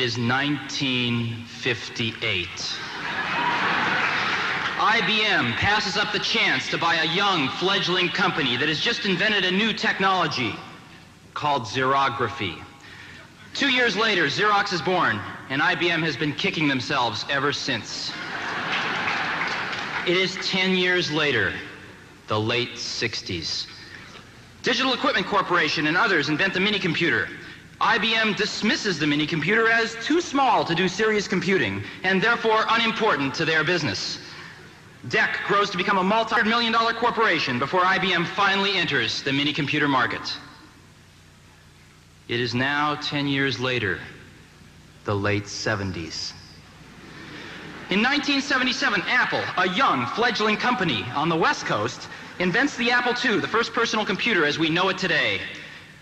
is 1958. IBM passes up the chance to buy a young, fledgling company that has just invented a new technology called xerography. 2 years later, Xerox is born, and IBM has been kicking themselves ever since. It is 10 years later, the late 60s. Digital Equipment Corporation and others invent the minicomputer. IBM dismisses the minicomputer as too small to do serious computing, and therefore unimportant to their business. DEC grows to become a multi-million-dollar corporation before IBM finally enters the minicomputer market. It is now 10 years later, the late 70s. In 1977, Apple, a young, fledgling company on the West Coast, invents the Apple II, the first personal computer as we know it today.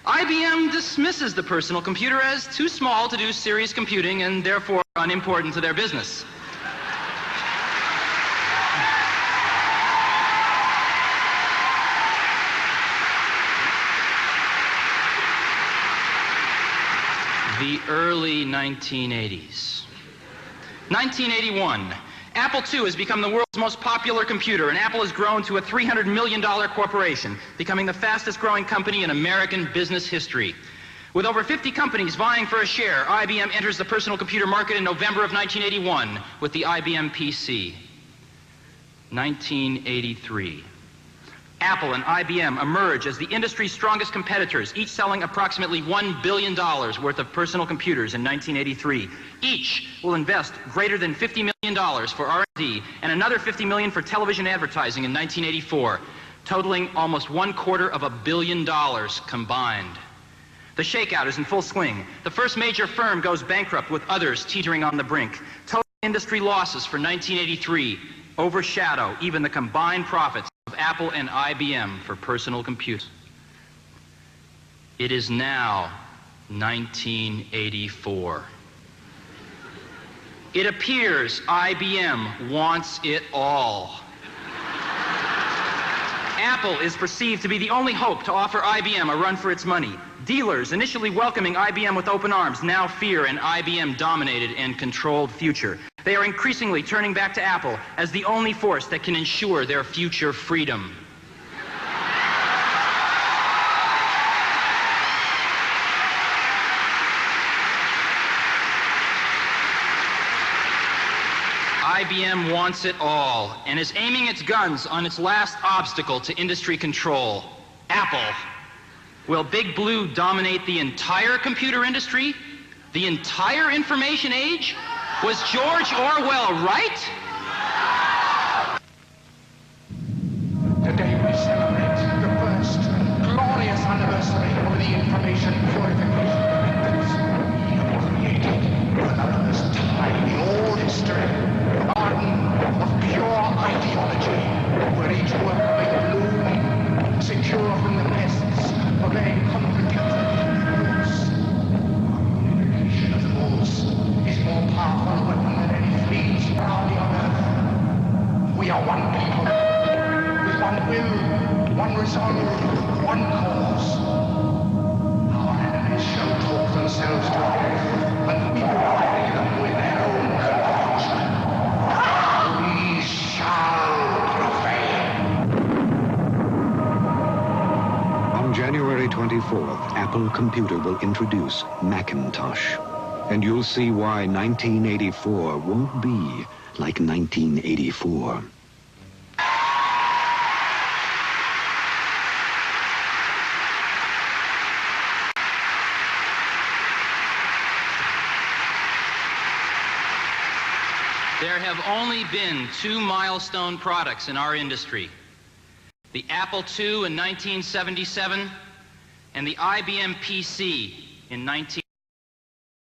IBM dismisses the personal computer as too small to do serious computing and therefore unimportant to their business. The early 1980s. 1981. Apple II has become the world's most popular computer, and Apple has grown to a $300 million corporation, becoming the fastest growing company in American business history. With over 50 companies vying for a share, IBM enters the personal computer market in November of 1981 with the IBM PC. 1983. Apple and IBM emerge as the industry's strongest competitors, each selling approximately $1 billion worth of personal computers in 1983. Each will invest greater than $50 million for R&D and another $50 million for television advertising in 1984, totaling almost $250 million combined. The shakeout is in full swing. The first major firm goes bankrupt with others teetering on the brink. Total industry losses for 1983 overshadow even the combined profits of Apple and IBM for personal computers. It is now 1984. It appears IBM wants it all. Apple is perceived to be the only hope to offer IBM a run for its money. Dealers, initially welcoming IBM with open arms, now fear an IBM-dominated and controlled future. They are increasingly turning back to Apple as the only force that can ensure their future freedom. IBM wants it all and is aiming its guns on its last obstacle to industry control, Apple. Will Big Blue dominate the entire computer industry? The entire information age? Was George Orwell right? Today we celebrate the first glorious anniversary of the information purification methods. We have created for the first time in all history a garden of pure ideology, where each worker may bloom, secure from the pests of their complicated rules. Unification of the rules is more powerful weapon than any fleet around the earth. We are one people, with one will, one resolve, one cause. Our enemies shall talk themselves to death, and we will bury them with their own confusion. We shall prevail. On January 24th, Apple Computer will introduce Macintosh. And you'll see why 1984 won't be like 1984. There have only been two milestone products in our industry: the Apple II in 1977 and the IBM PC in 1983.